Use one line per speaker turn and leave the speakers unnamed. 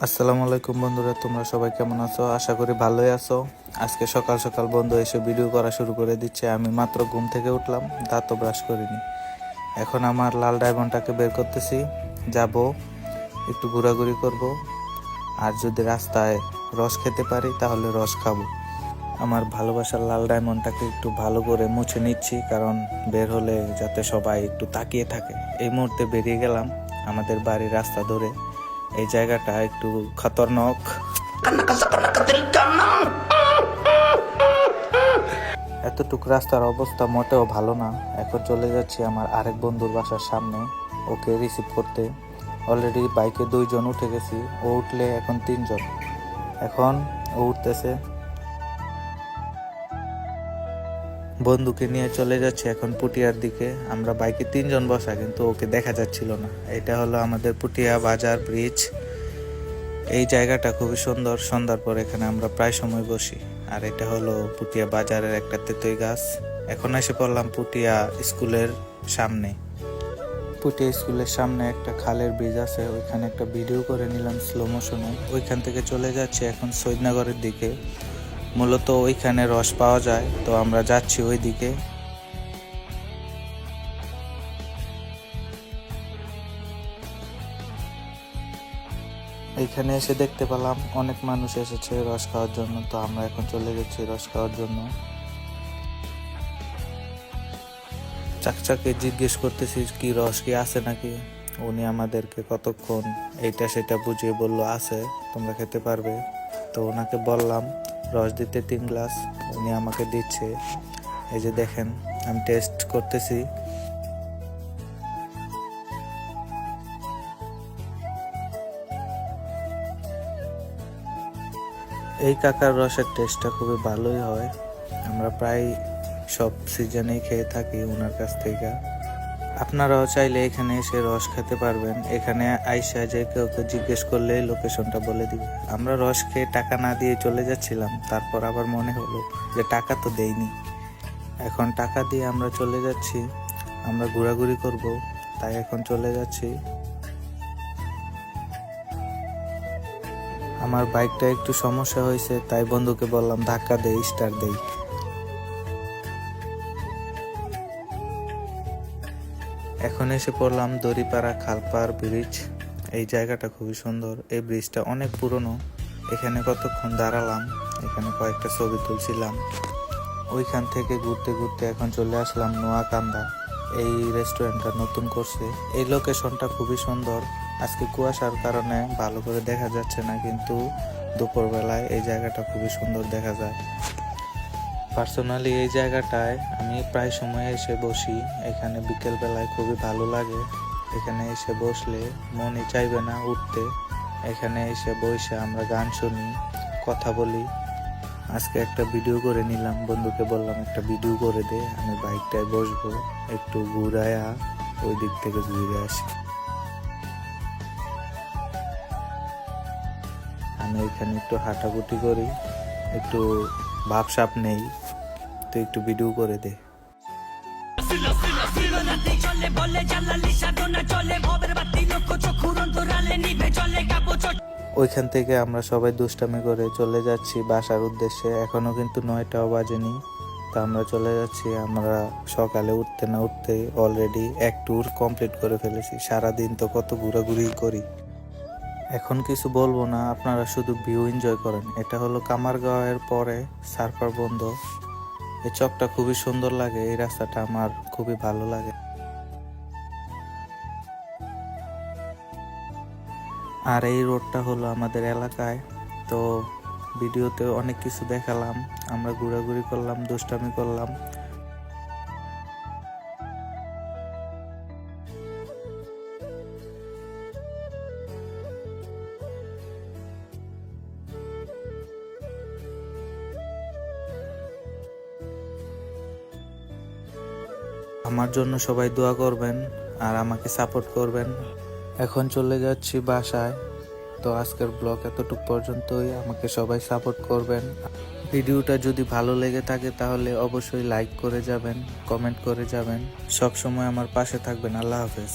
আসসালামু আলাইকুম বন্ধুরা, তোমরা সবাই কেমন আছো? আশা করি ভালোই আছো। আজকে সকাল সকাল বন্ধু এসে ভিডিও করা শুরু করে দিচ্ছে। আমি মাত্র ঘুম থেকে উঠলাম, দাঁতও ব্রাশ করিনি। এখন আমার লাল ডায়মন্ডটাকে বের করতেছি, যাব একটু ঘোরাঘুরি করব, আর যদি রাস্তায় রস খেতে পারি তাহলে রস খাবো। আমার ভালোবাসার লাল ডায়মন্ডটাকে একটু ভালো করে মুছে নিচ্ছি, কারণ বের হলে যাতে সবাই একটু তাকিয়ে থাকে। এই মুহূর্তে বেরিয়ে গেলাম আমাদের বাড়ির রাস্তা ধরে। এই জায়গাটা একটু খতরনাক। এতটুকু রাস্তার অবস্থা মোটেও ভালো না। এখন চলে যাচ্ছি আমার আরেক বন্ধুর বাসার সামনে, ওকে রিসিভ করতে। অলরেডি বাইকে 2 জন উঠে গেছি, ও উঠলে এখন 3 জন। এখন ও উঠতেছে, বন্ধুকে নিয়ে চলে যাচ্ছে এখন পুটিয়ার দিকে। আমরা বাইকে 3 জন বসা, কিন্তু ওকে দেখা যাচ্ছিল না। এটা হলো আমাদের পুটিয়া বাজার ব্রিজ। এই জায়গাটা খুবই সুন্দর। সন্ধ্যার পর এখানে আমরা প্রায় সময় বসি। আর এটা হলো পুটিয়া বাজারের একটা তেঁতুই গাছ। এখন এসে পড়লাম পুটিয়া স্কুলের সামনে। পুটিয়া স্কুলের সামনে একটা খালের ব্রিজ আছে, ওইখানে একটা ভিডিও করে নিলাম স্লো মোশনে। ওইখান থেকে চলে যাচ্ছে এখন সৈয়দনগরের দিকে। মূলত ওইখানে রস পাওয়া যায়, তো আমরা যাচ্ছি ওই দিকে। এইখানে এসে দেখতে পেলাম অনেক মানুষ এসেছে রস খাওয়ার জন্য, তো আমরা এখন চলে যাচ্ছি রস খাওয়ার জন্য। চাকচাকে জিজ্ঞেস করতেছি কি রস কি আছে নাকি। উনি আমাদেরকে কতক্ষণ এইটা সেটা বুঝিয়ে বললো আছে, তোমরা খেতে পারবে। তো ওনাকে বললাম রস দিতে 3 গ্লাস, উনি আমাকে দিচ্ছে। এই যে দেখেন, আমি টেস্ট করতেছি। এই কাকার রসের টেস্টটা খুবই ভালোই হয়। আমরা প্রায় সব সিজনেই খেয়ে থাকি ওনার কাছ থেকে। আপনারাও চাইলে এখানে এসে রস খেতে পারবেন। এখানে আইসা যে কেউ জিজ্ঞেস করলে লোকেশনটা বলে দিবে। আমরা রস খেয়ে টাকা না দিয়ে চলে যাচ্ছিলাম, তারপর আবার মনে হলো যে টাকা তো দেইনি, এখন টাকা দিয়ে আমরা চলে যাচ্ছি। আমরা ঘোরাঘুরি করব, তাই এখন চলে যাচ্ছি। আমার বাইকটা একটু সমস্যা হয়েছে, তাই বন্ধুকে বললাম ধাক্কা দেই, স্টার্ট দেই। এখন এসে পড়লাম দড়িপাড়া খালপাড় ব্রিজ। এই জায়গাটা খুবই সুন্দর। এই ব্রিজটা অনেক পুরনো। এখানে কতক্ষণ দাঁড়ালাম, এখানে কয়েকটা ছবি তুলছিলাম। ওইখান থেকে ঘুরতে ঘুরতে এখন চলে আসলাম নোয়াকান্দা। এই রেস্টুরেন্টটা নতুন করছে। এই লোকেশনটা খুবই সুন্দর। আজকে কুয়াশার কারণে ভালো করে দেখা যাচ্ছে না, কিন্তু দুপুরবেলায় এই জায়গাটা খুবই সুন্দর দেখা যায়। পার্সোনালি এই জায়গাটায় আমি প্রায় সময় এসে বসি। এখানে বিকেল বেলায় খুবই ভালো লাগে। এখানে এসে বসলে মনই চাইবে না উঠতে। এখানে এসে বসে আমরা গান শুনি, কথা বলি। আজকে একটা ভিডিও করে নিলাম, বন্ধুকে বললাম একটা ভিডিও করে দে, আমি বাইকটায় বসবো, একটু ঘুরায়া ওই দিক থেকে ঘুরে আসি। আমি এখানে একটু হাঁটাগুটি করি, একটু ভাবসাপ নেই, তো একটু ভিডিও করে দে। ওইখান থেকে আমরা সবাই দুষ্টামি করে চলে যাচ্ছি বাসার উদ্দেশ্যে। এখনো কিন্তু 9টাও বাজেনি, তো আমরা চলে যাচ্ছি। আমরা সকালে উঠতে না উঠতে অলরেডি এক ট্যুর কমপ্লিট করে ফেলেছি। সারাদিন তো কত ঘোরাঘুরি করি। এখন কিছু বলবো না, আপনারা শুধু ভিউ এনজয় করেন। এটা হলো কামারগাঁওয়ের পরে সার্ফার বন্ধ। এই চকটা খুবই সুন্দর লাগে, এই রাস্তাটা আমার খুবই ভালো লাগে। আর এই রোডটা হলো আমাদের এলাকায়। তো ভিডিওতে অনেক কিছু দেখালাম, আমরা ঘোরাঘুরি করলাম, দুষ্টামি করলাম। আমার জন্য সবাই দোয়া করবেন আর আমাকে সাপোর্ট করবেন। এখন চলে যাচ্ছি বাসায়। তো আজকের ব্লগ এতটুকু পর্যন্তই। আমাকে সবাই সাপোর্ট করবেন। ভিডিওটা যদি ভালো লেগে থাকে তাহলে অবশ্যই লাইক করে যাবেন, কমেন্ট করে যাবেন। সব সময় আমার পাশে থাকবেন। আল্লাহ হাফেজ।